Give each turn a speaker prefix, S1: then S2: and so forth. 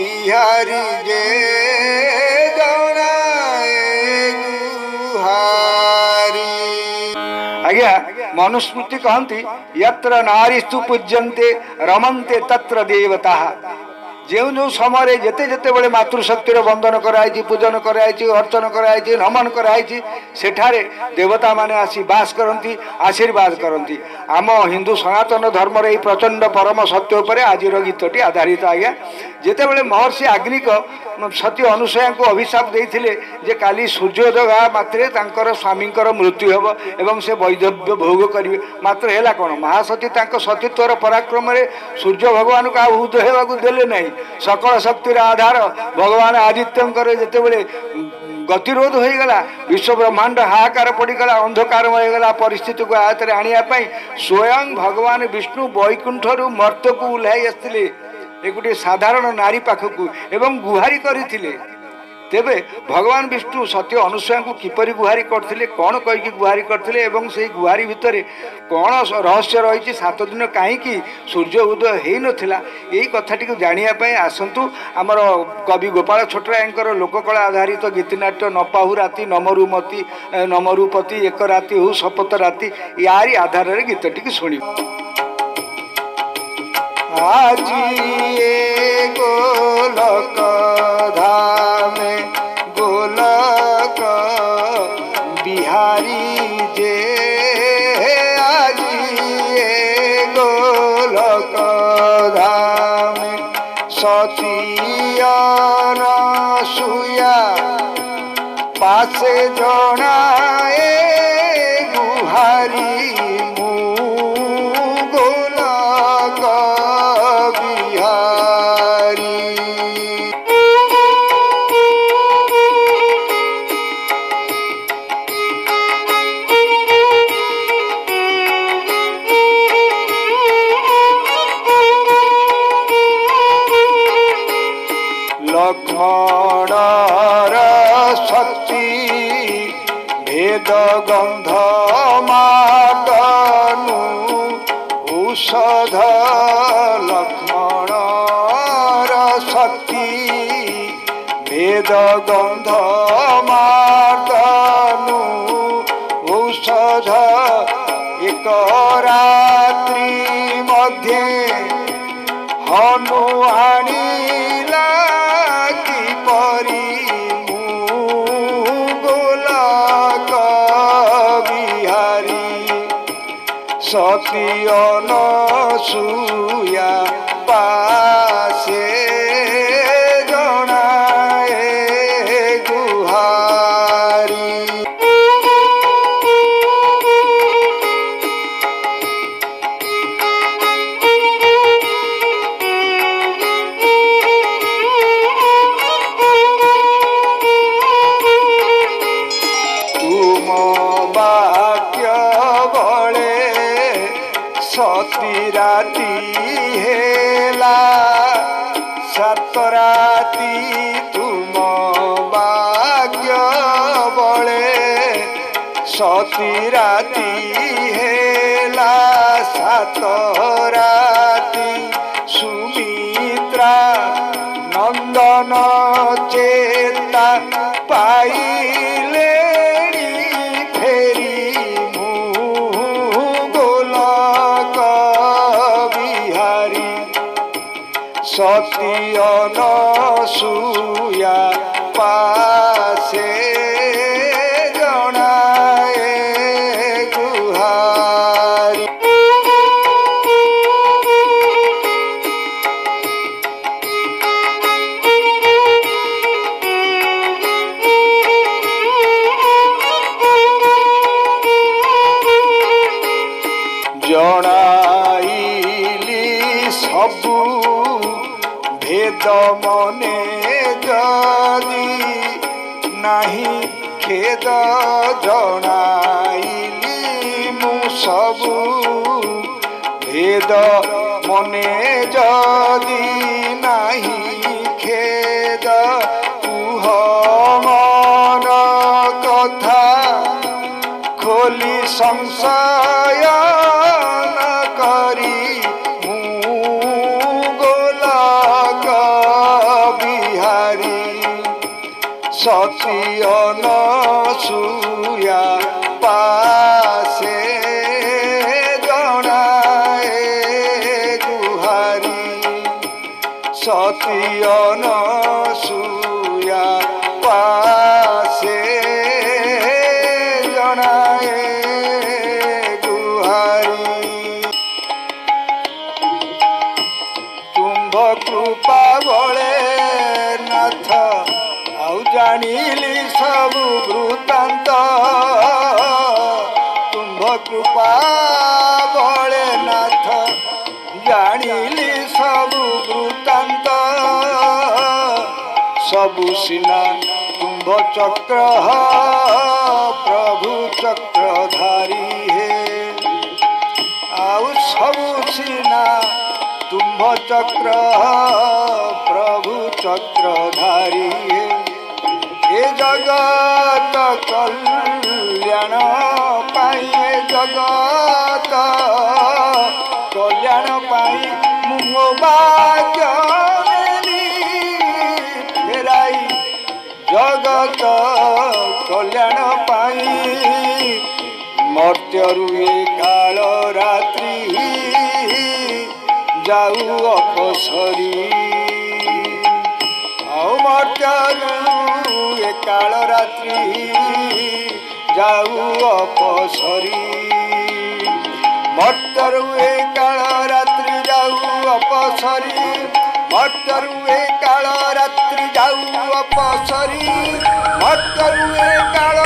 S1: ବିହାରୀ ଯେ आज्ञा मनुस्मृति कहती यत्र नारीस्तु पूज्यन्ते रमन्ते तत्र देवता जो जो समय जिते जिते बड़े मातृशक्तिर बंदन कराई पूजन कराई अर्चन कराई नमन कराई सेठारे देवता माने आसी बास करती आशीर्वाद करती आम हिंदू सनातन धर्म यही प्रचंड परम सत्य उपर आज गीतटी आधारित आज्ञा जिते बड़े महर्षि आग्निक सती अनुसया को अभिशाप देते जे काली सूर्योदय होगा मात्रे तांकर स्वामी मृत्यु होब एवं से वैधव्य भोग करेंगे मात्र है कौन महासती सतीत्वर पराक्रम सूर्य भगवान को उदय होगा देले नहीं सकल शक्तिर आधार भगवान आदित्य जिते बड़े गतिरोध हो गला विश्व ब्रह्मांड हाहाकार पड़गला अंधकार होगा परिस्थिति को आयत आने स्वयं भगवान विष्णु वैकुंठ मर्त्य को ओह्लाई आसते एक गोटे साधारण नारी पाखक एवं गुहारी करते तेबे भगवान विष्णु सत्य अनुसया को किपरि गुहारी करथिले कौन कहीकि गुहारी करथिले एवं से गुहारी भितर कौन रहस्य रही 7 दिन कहीं सूर्य उदय हो नथिला यही कथाटी को जानिया आसतु आमर कवि गोपाल छोटरायर लोककला आधारित गीतिनाट्य नपाहु राति नमरुमती नमरुपति एक राति हो शपथ राति यारी आधार गीतटी को शुणी आज गोलक धामे गोलक बिहारी जे आज गोलक धामे सतियन सुया पासे जनाए गुहारी लक्ष्मणर शक्ति भेद गंध मातनु औषध लक्ष्मणर शक्ति भेद गंध मातनु औषध एक रात्रि मध्ये हनु आनिला सतियन सुया पासे जनाए गुहारी तुम वाक्य बड़े सती राती हेला 7 राती तुम भाग्य बड़े सती राती हेला 7 राती सुमित्रा नंदन चेता पाइले सतियन सुया पासे जनाए गुहारी जनाइली सबू भेद मने जदि नाही खेद जनाइली मु सबू भेद मने जदि नाही खेद कुह मन कथा खोली संशय करी गोलक सती अनसुया पासे जनाए गुहारी सती अनसुया पासे जनाए गुहारी तुम्भ कृपा बळे नाथ आउ जानिली सबु वृत्तांत तुम्भ कृपा बळे नाथ जानिली सबु वृत्तांत सबु सिना तुम्भ चक्र प्रभु चक्रधारी हे आउ सबु सिना तुम्भ चक्र प्रभु चक्रधारी हे ए जगत कल्याण पाई ए जगत कल्याण पाई मो भाग्य फेराई जगत कल्याण पाई मर्त्यरु ए काल रात्रि जाऊ अपसरी आओ मर्त्यरु ए काल रात्रि जाऊ अपसरी मर्त्यरु ए काल रात्रि जाऊ अपसरी मर्त्यरु ए काल रात्रि जाऊ अपसरी मर्त्यरु ए काल